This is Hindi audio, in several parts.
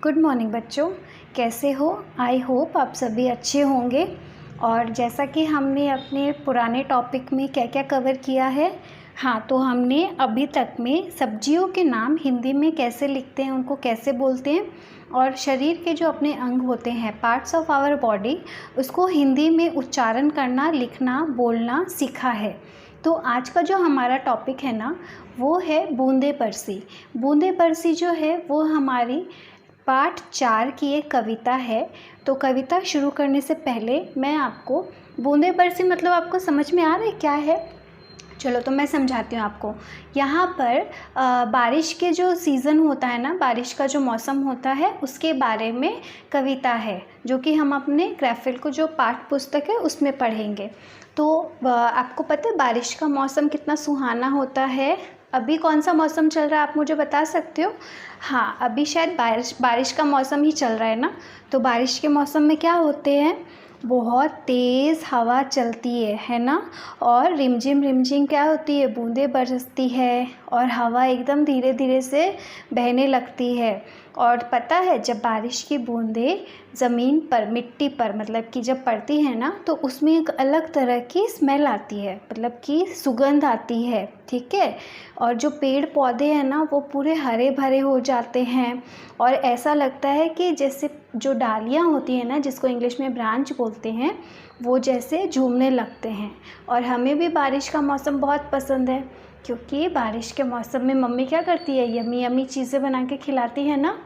गुड मॉर्निंग बच्चों, कैसे हो? आई होप आप सभी अच्छे होंगे। और जैसा कि हमने अपने पुराने टॉपिक में क्या क्या कवर किया है, हाँ, तो हमने अभी तक में सब्जियों के नाम हिंदी में कैसे लिखते हैं, उनको कैसे बोलते हैं, और शरीर के जो अपने अंग होते हैं, पार्ट्स ऑफ आवर बॉडी, उसको हिंदी में उच्चारण करना, लिखना, बोलना सीखा है। तो आज का जो हमारा टॉपिक है ना, वो है बूंदे बरसी। बूंदे बरसी जो है वो हमारी पाठ 4 की एक कविता है। तो कविता शुरू करने से पहले मैं आपको बूंदे बरसी मतलब आपको समझ में आ रहा है क्या है? चलो तो मैं समझाती हूँ आपको। यहाँ पर बारिश के जो सीज़न होता है ना, बारिश का जो मौसम होता है, उसके बारे में कविता है, जो कि हम अपने ग्राफिल को जो पाठ पुस्तक है उसमें पढ़ेंगे। तो आपको पता है बारिश का मौसम कितना सुहाना होता है। अभी कौन सा मौसम चल रहा है, आप मुझे बता सकते हो? हाँ, अभी शायद बारिश का मौसम ही चल रहा है ना। तो बारिश के मौसम में क्या होते हैं, बहुत तेज़ हवा चलती है ना। और रिमझिम रिमझिम क्या होती है, बूंदें बरसती है और हवा एकदम धीरे धीरे से बहने लगती है। और पता है, जब बारिश की बूंदें ज़मीन पर, मिट्टी पर मतलब कि जब पड़ती है ना, तो उसमें एक अलग तरह की स्मेल आती है, मतलब कि सुगंध आती है, ठीक है। और जो पेड़ पौधे हैं ना, वो पूरे हरे भरे हो जाते हैं और ऐसा लगता है कि जैसे जो डालियाँ होती हैं ना, जिसको इंग्लिश में ब्रांच बोलते हैं, वो जैसे झूमने लगते हैं। और हमें भी बारिश का मौसम बहुत पसंद है, क्योंकि बारिश के मौसम में मम्मी क्या करती है, यम्मी यम्मी चीज़ें बना के खिलाती है ना।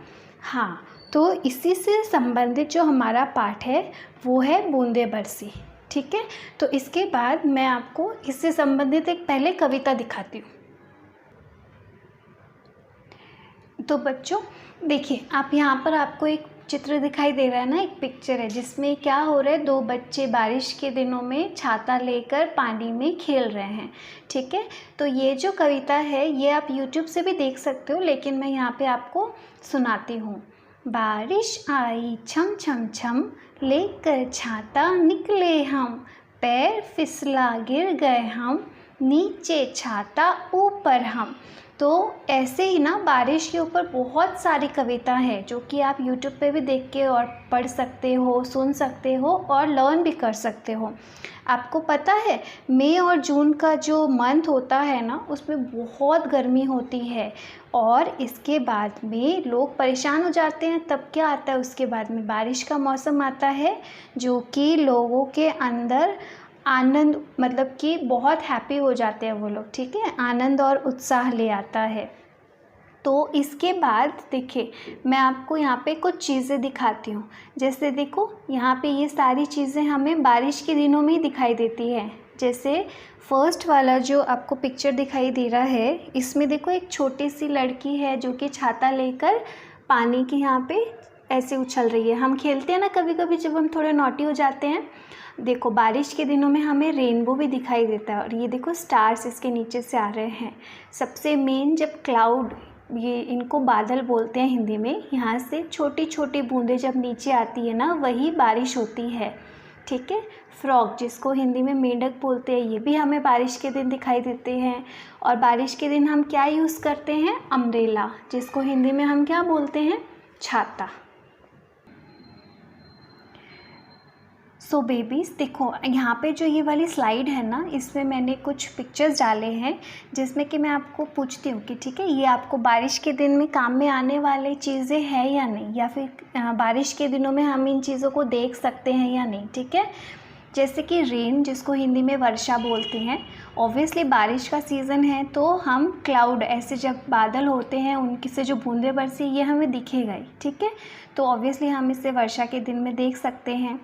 हाँ, तो इसी से संबंधित जो हमारा पाठ है वो है बूंदे बरसी, ठीक है। तो इसके बाद मैं आपको इससे संबंधित एक पहले कविता दिखाती हूँ। तो बच्चों देखिए, आप यहाँ पर आपको एक चित्र दिखाई दे रहा है ना, एक पिक्चर है जिसमें क्या हो रहा है, 2 बच्चे बारिश के दिनों में छाता लेकर पानी में खेल रहे हैं, ठीक है। तो ये जो कविता है ये आप YouTube से भी देख सकते हो, लेकिन मैं यहाँ पे आपको सुनाती हूँ। बारिश आई छम छम छम, लेकर छाता निकले हम, पैर फिसला गिर गए हम, नीचे छाता ऊपर हम। तो ऐसे ही ना बारिश के ऊपर बहुत सारी कविता है जो कि आप YouTube पे भी देख के और पढ़ सकते हो, सुन सकते हो और लर्न भी कर सकते हो। आपको पता है, मई और जून का जो मंथ होता है ना, उसमें बहुत गर्मी होती है और इसके बाद में लोग परेशान हो जाते हैं। तब क्या आता है, उसके बाद में बारिश का मौसम आता है, जो कि लोगों के अंदर आनंद, मतलब कि बहुत हैप्पी हो जाते हैं वो लोग, ठीक है, आनंद और उत्साह ले आता है। तो इसके बाद देखिए, मैं आपको यहाँ पे कुछ चीज़ें दिखाती हूँ। जैसे देखो, यहाँ पे ये सारी चीज़ें हमें बारिश के दिनों में ही दिखाई देती है। जैसे फर्स्ट वाला जो आपको पिक्चर दिखाई दे रहा है, इसमें देखो एक छोटी सी लड़की है जो कि छाता लेकर पानी के यहाँ पे ऐसे उछल रही है। हम खेलते हैं ना कभी कभी जब हम थोड़े नॉटी हो जाते हैं। देखो, बारिश के दिनों में हमें रेनबो भी दिखाई देता है और ये देखो स्टार्स इसके नीचे से आ रहे हैं। सबसे मेन, जब क्लाउड, ये इनको बादल बोलते हैं हिंदी में, यहाँ से छोटी छोटी बूंदें जब नीचे आती है ना, वही बारिश होती है, ठीक है। फ्रॉग, जिसको हिंदी में मेंढक बोलते हैं, ये भी हमें बारिश के दिन दिखाई देते हैं। और बारिश के दिन हम क्या यूज़ करते हैं, अम्ब्रेला, जिसको हिंदी में हम क्या बोलते हैं, छाता। सो बेबीज़ देखो, यहाँ पे जो ये वाली स्लाइड है ना, इसमें मैंने कुछ पिक्चर्स डाले हैं जिसमें कि मैं आपको पूछती हूँ कि ठीक है, ये आपको बारिश के दिन में काम में आने वाली चीज़ें हैं या नहीं, या फिर बारिश के दिनों में हम इन चीज़ों को देख सकते हैं या नहीं, ठीक है। जैसे कि रेन, जिसको हिंदी में वर्षा बोलते हैं। ऑब्वियसली बारिश का सीज़न है तो हम क्लाउड, ऐसे जब बादल होते हैं उनकी से जो बूंदें बरसी, ये हमें दिखेगा ही, ठीक है। तो ऑब्वियसली हम इसे वर्षा के दिन में देख सकते हैं।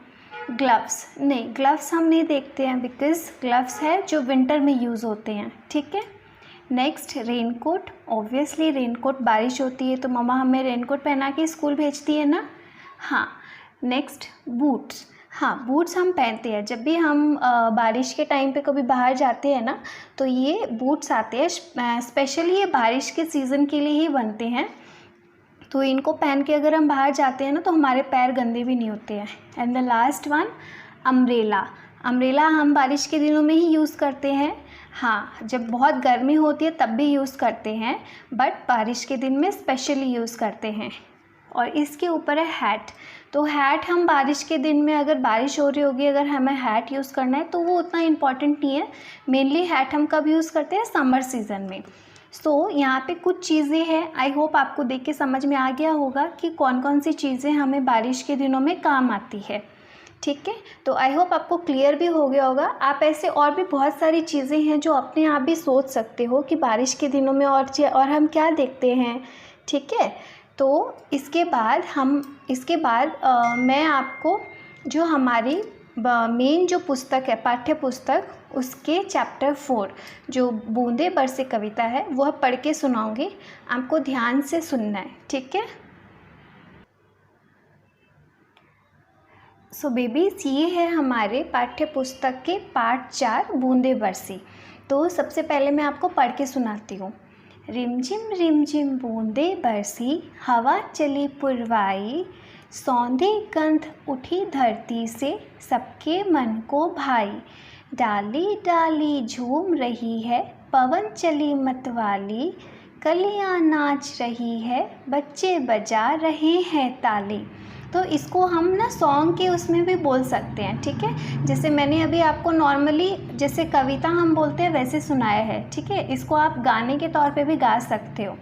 ग्लव्स नहीं, ग्लव्स हम नहीं देखते हैं, बिकॉज ग्लव्स है जो विंटर में यूज़ होते हैं, ठीक है। Next, raincoat. ऑब्वियसली रेनकोट, बारिश होती है तो मम्मा हमें रेनकोट पहना के स्कूल भेजती है ना। हाँ। Next, boots. हाँ, बूट्स हम पहनते हैं जब भी हम बारिश के टाइम पे कभी बाहर जाते हैं ना, तो ये बूट्स आते हैं, स्पेशली ये बारिश के सीज़न के लिए ही बनते हैं। तो इनको पहन के अगर हम बाहर जाते हैं ना, तो हमारे पैर गंदे भी नहीं होते हैं। And the last one, umbrella. Umbrella हम बारिश के दिनों में ही यूज़ करते हैं। हाँ, जब बहुत गर्मी होती है तब भी यूज़ करते हैं, बट बारिश के दिन में स्पेशली यूज़ करते हैं। और इसके ऊपर है हैट। तो हैट हम बारिश के दिन में, अगर बारिश हो रही होगी, अगर हमें हैट यूज़ करना है तो वो उतना इम्पॉर्टेंट नहीं है। मेनली हैट हम कब यूज़ करते हैं, समर सीज़न में। सो यहाँ पे कुछ चीज़ें हैं, आई होप आपको देख के समझ में आ गया होगा कि कौन कौन सी चीज़ें हमें बारिश के दिनों में काम आती है। ठीक है, तो आई होप आपको क्लियर भी हो गया होगा। आप ऐसे और भी बहुत सारी चीज़ें हैं जो अपने आप भी सोच सकते हो कि बारिश के दिनों में और हम क्या देखते हैं। ठीक है, तो इसके बाद मैं आपको जो हमारी मेन जो पुस्तक है, पाठ्य पुस्तक, उसके चैप्टर 4 जो बूंदे बरसे कविता है वह पढ़ के सुनाऊंगी। आपको ध्यान से सुनना है। ठीक है, सो बेबीज, ये है हमारे पाठ्य पुस्तक के पाठ 4 बूंदे बरसी। तो सबसे पहले मैं आपको पढ़ के सुनाती हूँ। रिमझिम बूंदे बरसी, हवा चली पुरवाई, सौंधी गंध उठी धरती से, सबके मन को भाई। डाली डाली झूम रही है, पवन चली मतवाली, कलियाँ नाच रही है, बच्चे बजा रहे हैं ताली। तो इसको हम ना सॉन्ग के उसमें भी बोल सकते हैं। ठीक है, जैसे मैंने अभी आपको नॉर्मली जैसे कविता हम बोलते हैं वैसे सुनाया है। ठीक है, इसको आप गाने के तौर पे भी गा सकते हो।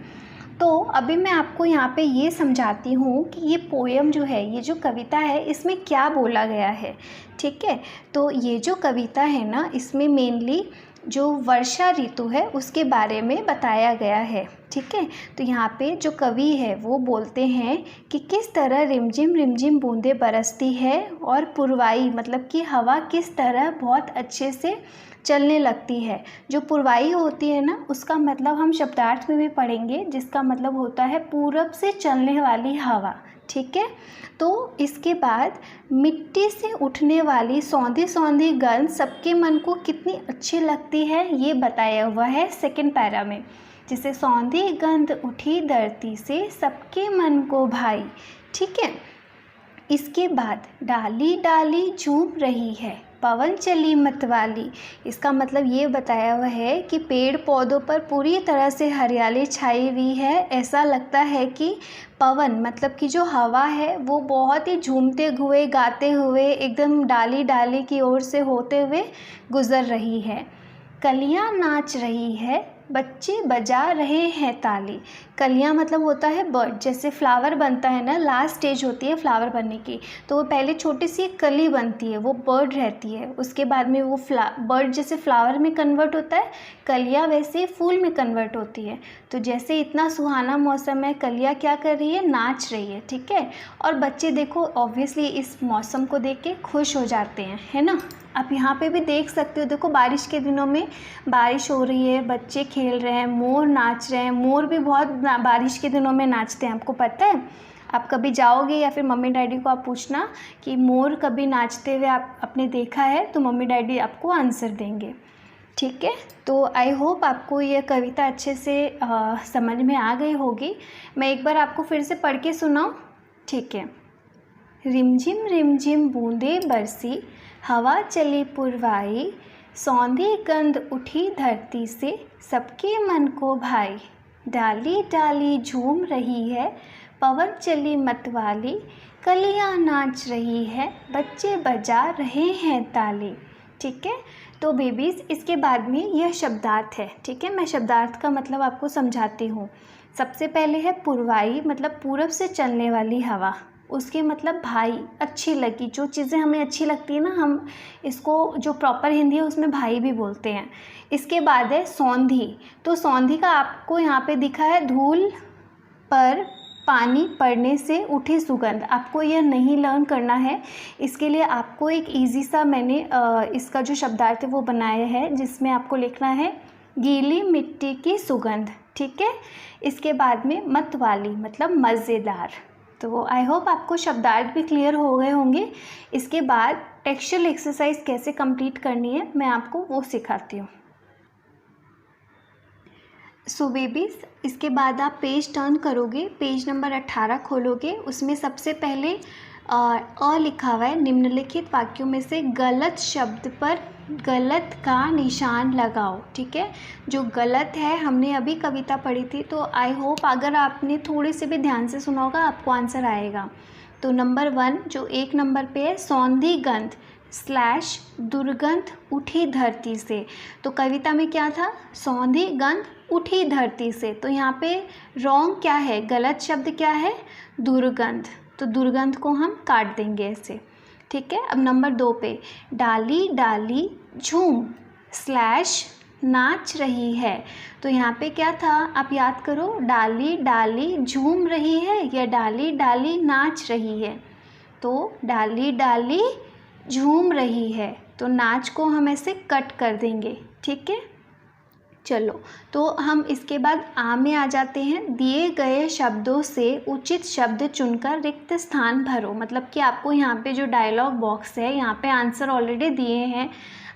तो अभी मैं आपको यहाँ पे ये समझाती हूँ कि ये पोएम जो है, ये जो कविता है, इसमें क्या बोला गया है। ठीक है, तो ये जो कविता है ना, इसमें मेनली जो वर्षा ऋतु है उसके बारे में बताया गया है। ठीक है, तो यहाँ पे जो कवि है वो बोलते हैं कि किस तरह रिमझिम बूंदें बरसती है और पुरवाई मतलब कि हवा किस तरह बहुत अच्छे से चलने लगती है। जो पुरवाई होती है ना, उसका मतलब हम शब्दार्थ में भी पढ़ेंगे, जिसका मतलब होता है पूरब से चलने वाली हवा। ठीक है, तो इसके बाद मिट्टी से उठने वाली सौंधी सौंधी गंध सबके मन को कितनी अच्छी लगती है, ये बताया हुआ है सेकंड पैरा में। जिसे सौंधी गंध उठी धरती से, सबके मन को भाई। ठीक है, इसके बाद डाली डाली झूम रही है, पवन चली मतवाली। इसका मतलब ये बताया हुआ है कि पेड़ पौधों पर पूरी तरह से हरियाली छाई हुई है। ऐसा लगता है कि पवन मतलब कि जो हवा है वो बहुत ही झूमते हुए, गाते हुए, एकदम डाली डाली की ओर से होते हुए गुजर रही है। कलियाँ नाच रही है, बच्चे बजा रहे हैं ताली। कलियाँ मतलब होता है बर्ड, जैसे फ्लावर बनता है ना, लास्ट स्टेज होती है फ्लावर बनने की, तो वो पहले छोटी सी एक कली बनती है, वो बर्ड रहती है। उसके बाद में वो बर्ड जैसे फ्लावर में कन्वर्ट होता है, कलियाँ वैसे फूल में कन्वर्ट होती है। तो जैसे इतना सुहाना मौसम है, कलियाँ क्या कर रही है, नाच रही है। ठीक है, और बच्चे देखो ऑब्वियसली इस मौसम को देख के खुश हो जाते हैं, है ना। आप यहाँ पे भी देख सकते हो, देखो बारिश के दिनों में बारिश हो रही है, बच्चे खेल रहे हैं, मोर नाच रहे हैं। मोर भी बहुत बारिश के दिनों में नाचते हैं, आपको पता है। आप कभी जाओगे या फिर मम्मी डैडी को आप पूछना कि मोर कभी नाचते हुए आपने देखा है, तो मम्मी डैडी आपको आंसर देंगे। ठीक है, तो आई होप आपको ये कविता अच्छे से समझ में आ गई होगी। मैं एक बार आपको फिर से पढ़ के सुनाऊँ। ठीक है, रिमझिम बूंदें बरसी, हवा चली पुरवाई, सौंधी गंध उठी धरती से, सबके मन को भाई। डाली डाली झूम रही है, पवन चली मतवाली, कलियाँ नाच रही है, बच्चे बजा रहे हैं ताली। ठीक है, तो बेबीज़ इसके बाद में यह शब्दार्थ है। ठीक है, मैं शब्दार्थ का मतलब आपको समझाती हूँ। सबसे पहले है पुरवाई, मतलब पूरब से चलने वाली हवा। उसके मतलब भाई, अच्छी लगी, जो चीज़ें हमें अच्छी लगती है ना, हम इसको जो प्रॉपर हिंदी है उसमें भाई भी बोलते हैं। इसके बाद है सौंधी। तो सौंधी का आपको यहाँ पे दिखा है, धूल पर पानी पड़ने से उठी सुगंध। आपको यह नहीं लर्न करना है, इसके लिए आपको एक इजी सा मैंने इसका जो शब्दार्थ है वो बनाया है, जिसमें आपको लिखना है गीली मिट्टी की सुगंध। ठीक है, इसके बाद में मतवाली मतलब मज़ेदार। तो आई होप आपको शब्दार्थ भी क्लियर हो गए होंगे। इसके बाद टेक्सचुअल एक्सरसाइज कैसे कंप्लीट करनी है मैं आपको वो सिखाती हूँ। सो बेबीज़ इसके बाद आप पेज टर्न करोगे, पेज नंबर 18 खोलोगे। उसमें सबसे पहले अ लिखा हुआ है, निम्नलिखित वाक्यों में से गलत शब्द पर गलत का निशान लगाओ। ठीक है, जो गलत है हमने अभी कविता पढ़ी थी, तो आई होप अगर आपने थोड़ी सी भी ध्यान से सुना होगा आपको आंसर आएगा। तो नंबर 1 जो 1 नंबर पे है, सौंधी गंध स्लैश दुर्गंध उठी धरती से। तो कविता में क्या था, सौंधी गंध उठी धरती से। तो यहाँ पे रॉन्ग क्या है, गलत शब्द क्या है, दुर्गंध। तो दुर्गंध को हम काट देंगे ऐसे। ठीक है, अब नंबर 2 पे, डाली डाली झूम स्लैश नाच रही है। तो यहाँ पे क्या था, आप याद करो, डाली डाली झूम रही है या डाली डाली नाच रही है। तो डाली डाली झूम रही है, तो नाच को हम ऐसे कट कर देंगे। ठीक है, चलो तो हम इसके बाद आ में आ जाते हैं। दिए गए शब्दों से उचित शब्द चुनकर रिक्त स्थान भरो। मतलब कि आपको यहाँ पे जो डायलॉग बॉक्स है, यहाँ पे आंसर ऑलरेडी दिए हैं।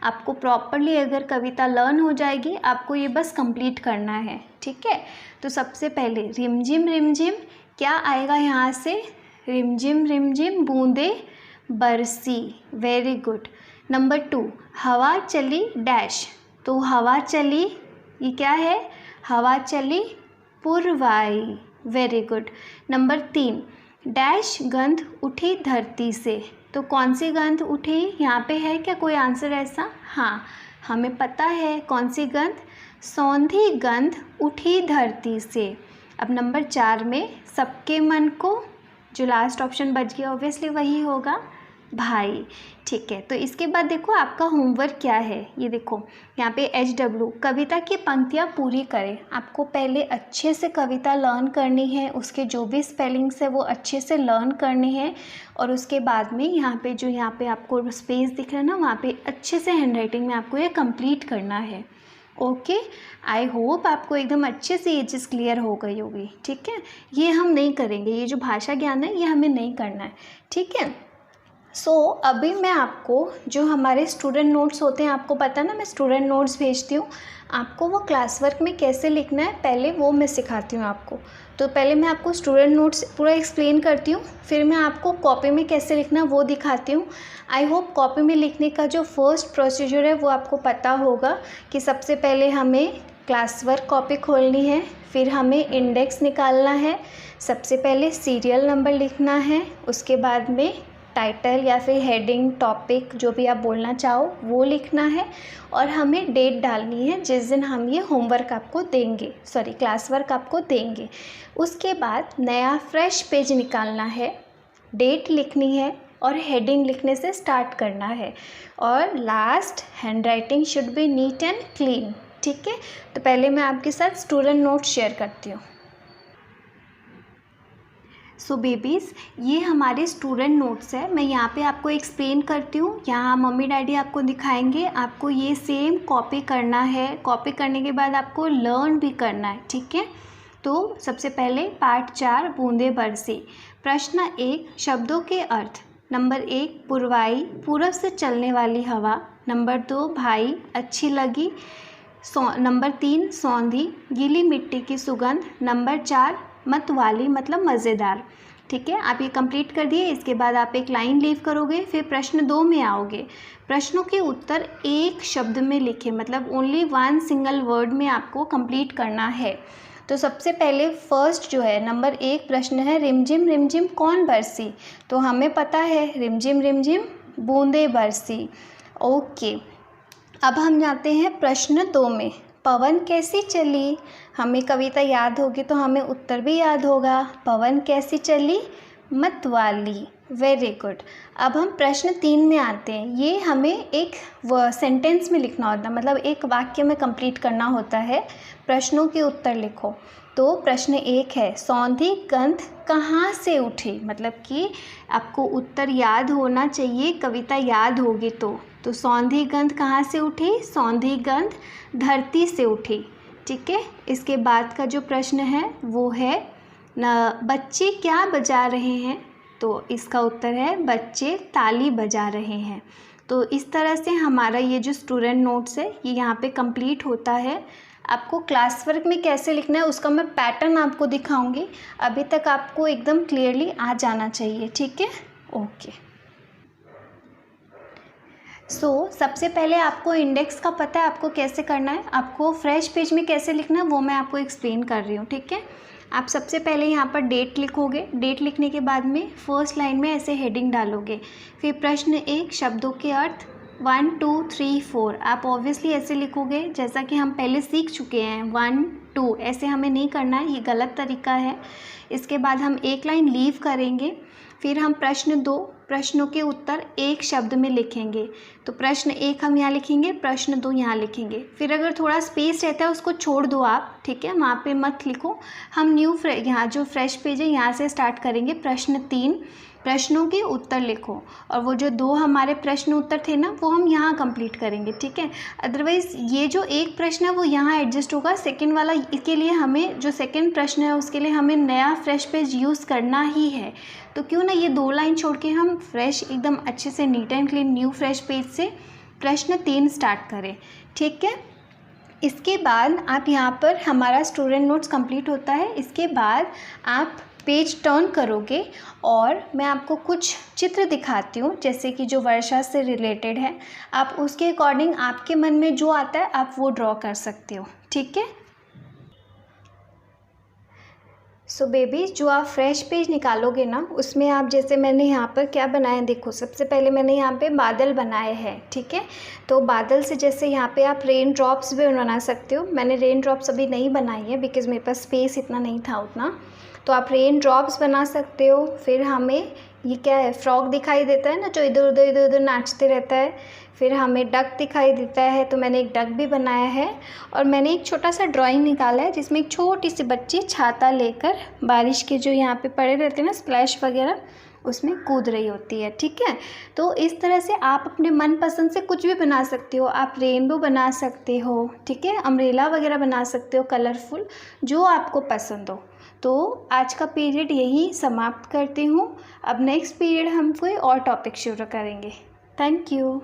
आपको प्रॉपरली अगर कविता लर्न हो जाएगी, आपको ये बस कंप्लीट करना है। ठीक है, तो सबसे पहले रिमझिम रिमझिम, क्या आएगा यहाँ से, रिमझिम रिमझिम बूंदे बरसी। Very good. नंबर 2, हवा चली डैश। तो हवा चली, ये क्या है, हवा चली पुरवाई। Very good. नंबर 3, डैश गंध उठी धरती से। तो कौन सी गंध उठी, यहाँ पे है क्या कोई आंसर ऐसा? हाँ, हमें पता है कौन सी गंध, सौंधी गंध उठी धरती से। अब नंबर 4 में, सबके मन को, जो लास्ट ऑप्शन बच गया ऑब्वियसली वही होगा, भाई। ठीक है, तो इसके बाद देखो आपका होमवर्क क्या है, ये देखो यहाँ पे HW, कविता की पंक्तियाँ पूरी करें। आपको पहले अच्छे से कविता लर्न करनी है, उसके जो भी स्पेलिंग्स है वो अच्छे से लर्न करने हैं, और उसके बाद में यहाँ पे जो यहाँ पे आपको स्पेस दिख रहा है ना, वहाँ पे अच्छे से हैंडराइटिंग में आपको ये कंप्लीट करना है। ओके, आई होप आपको एकदम अच्छे से ये चीज़ क्लियर हो गई होगी। ठीक है, ये हम नहीं करेंगे, ये जो भाषा ज्ञान है ये हमें नहीं करना है। ठीक है, अभी मैं आपको जो हमारे स्टूडेंट नोट्स होते हैं, आपको पता है ना मैं स्टूडेंट नोट्स भेजती हूँ, आपको वो क्लास वर्क में कैसे लिखना है पहले वो मैं सिखाती हूँ आपको। तो पहले मैं आपको स्टूडेंट नोट्स पूरा एक्सप्लेन करती हूँ, फिर मैं आपको कॉपी में कैसे लिखना है वो दिखाती हूँ। आई होप कॉपी में लिखने का जो फर्स्ट प्रोसीजर है वो आपको पता होगा कि सबसे पहले हमें क्लास वर्क कॉपी खोलनी है, फिर हमें इंडेक्स निकालना है, सबसे पहले सीरियल नंबर लिखना है, उसके बाद में टाइटल या फिर हेडिंग, टॉपिक, जो भी आप बोलना चाहो वो लिखना है, और हमें डेट डालनी है जिस दिन हम ये होमवर्क आपको देंगे, सॉरी क्लास वर्क आपको देंगे। उसके बाद नया फ्रेश पेज निकालना है, डेट लिखनी है और हेडिंग लिखने से स्टार्ट करना है, और last handwriting should be neat and clean. ठीक है, तो पहले मैं आपके साथ स्टूडेंट नोट शेयर करती हूँ। सो बेबीज़, ये हमारे स्टूडेंट नोट्स है। मैं यहाँ पे आपको एक्सप्लेन करती हूँ, यहाँ मम्मी डैडी आपको दिखाएंगे, आपको ये सेम कॉपी करना है। कॉपी करने के बाद आपको लर्न भी करना है। ठीक है, तो सबसे पहले पार्ट 4 बूंदे बरसी। प्रश्न 1, शब्दों के अर्थ। नंबर 1, पुरवाई, पूरब से चलने वाली हवा। नंबर 2, भाई, अच्छी लगी। नंबर 3, सौंधी, गीली मिट्टी की सुगंध। नंबर 4, मतवाली, मतलब मज़ेदार। ठीक है, आप ये कंप्लीट कर दिए। इसके बाद आप एक लाइन लीव करोगे, फिर प्रश्न 2 में आओगे। प्रश्नों के उत्तर एक शब्द में लिखें, मतलब ओनली 1 सिंगल वर्ड में आपको कंप्लीट करना है। तो सबसे पहले फर्स्ट जो है नंबर 1 प्रश्न है, रिमझिम रिमझिम कौन बरसी। तो हमें पता है रिमझिम रिमझिम बूंदे बरसी। ओके, अब हम जाते हैं प्रश्न 2 में, पवन कैसी चली। हमें कविता याद होगी तो हमें उत्तर भी याद होगा, पवन कैसी चली, मतवाली। Very good. अब हम प्रश्न 3 में आते हैं। ये हमें एक सेंटेंस में लिखना होता है, मतलब एक वाक्य में कंप्लीट करना होता है। प्रश्नों के उत्तर लिखो। तो प्रश्न 1 है, सौंधी गंध कहाँ से उठी। मतलब कि आपको उत्तर याद होना चाहिए, कविता याद होगी तो सौंधी गंध कहाँ से उठी, सौंधी गंध धरती से उठी। ठीक है, इसके बाद का जो प्रश्न है वो है बच्चे क्या बजा रहे हैं। तो इसका उत्तर है बच्चे ताली बजा रहे हैं। तो इस तरह से हमारा ये जो स्टूडेंट नोट्स है ये यहाँ पे कंप्लीट होता है। आपको क्लास वर्क में कैसे लिखना है उसका मैं पैटर्न आपको दिखाऊंगी। अभी तक आपको एकदम क्लियरली आ जाना चाहिए। ठीक है, ओके। सबसे पहले आपको इंडेक्स का पता है आपको कैसे करना है, आपको फ्रेश पेज में कैसे लिखना है वो मैं आपको एक्सप्लेन कर रही हूँ, ठीक है। आप सबसे पहले यहाँ पर डेट लिखोगे, डेट लिखने के बाद में फर्स्ट लाइन में ऐसे हेडिंग डालोगे, फिर प्रश्न 1 शब्दों के अर्थ 1 2 3 4 आप ऑब्वियसली ऐसे लिखोगे जैसा कि हम पहले सीख चुके हैं 1 2, ऐसे हमें नहीं करना है, ये गलत तरीका है। इसके बाद हम एक लाइन लीव करेंगे, फिर हम प्रश्न 2 प्रश्नों के उत्तर एक शब्द में लिखेंगे। तो प्रश्न 1 हम यहाँ लिखेंगे, प्रश्न 2 यहाँ लिखेंगे। फिर अगर थोड़ा स्पेस रहता है उसको छोड़ दो आप, ठीक है, वहाँ पे मत लिखो। हम यहाँ जो फ्रेश पेज है यहाँ से स्टार्ट करेंगे। प्रश्न 3 प्रश्नों के उत्तर लिखो, और वो जो 2 हमारे प्रश्न उत्तर थे ना वो हम यहाँ कंप्लीट करेंगे, ठीक है। अदरवाइज़ ये जो एक प्रश्न है वो यहाँ एडजस्ट होगा, सेकंड वाला इसके लिए हमें जो सेकंड प्रश्न है उसके लिए हमें नया फ्रेश पेज यूज़ करना ही है। तो क्यों ना ये 2 लाइन छोड़ के हम फ्रेश एकदम अच्छे से neat and clean new fresh page से प्रश्न 3 स्टार्ट करें, ठीक है। इसके बाद आप यहाँ पर हमारा स्टूडेंट नोट्स कंप्लीट होता है। इसके बाद आप पेज टर्न करोगे और मैं आपको कुछ चित्र दिखाती हूँ जैसे कि जो वर्षा से रिलेटेड है, आप उसके अकॉर्डिंग आपके मन में जो आता है आप वो ड्रॉ कर सकते हो, ठीक है। सो बेबी जो आप फ्रेश पेज निकालोगे ना उसमें आप जैसे मैंने यहाँ पर क्या बनाया है देखो, सबसे पहले मैंने यहाँ पे बादल बनाए हैं, ठीक है। तो बादल से जैसे यहाँ पे आप रेन ड्रॉप्स भी बना सकते हो। मैंने रेन ड्रॉप्स अभी नहीं बनाई है बिकॉज़ मेरे पास स्पेस इतना नहीं था उतना, तो आप रेन ड्रॉप्स बना सकते हो। फिर हमें ये क्या है, फ्रॉग दिखाई देता है ना जो इधर उधर नाचते रहता है। फिर हमें डक दिखाई देता है, तो मैंने एक डक भी बनाया है। और मैंने एक छोटा सा ड्राइंग निकाला है जिसमें एक छोटी सी बच्ची छाता लेकर बारिश के जो यहाँ पे पड़े रहते हैं ना स्प्लैश वगैरह, उसमें कूद रही होती है, ठीक है। तो इस तरह से आप अपने मनपसंद से कुछ भी बना सकते हो। आप रेनबो बना सकते हो, ठीक है, अम्ब्रेला वगैरह बना सकते हो कलरफुल, जो आपको पसंद हो। तो आज का पीरियड यही समाप्त करती हूँ। अब नेक्स्ट पीरियड हम कोई और टॉपिक शुरू करेंगे। Thank you.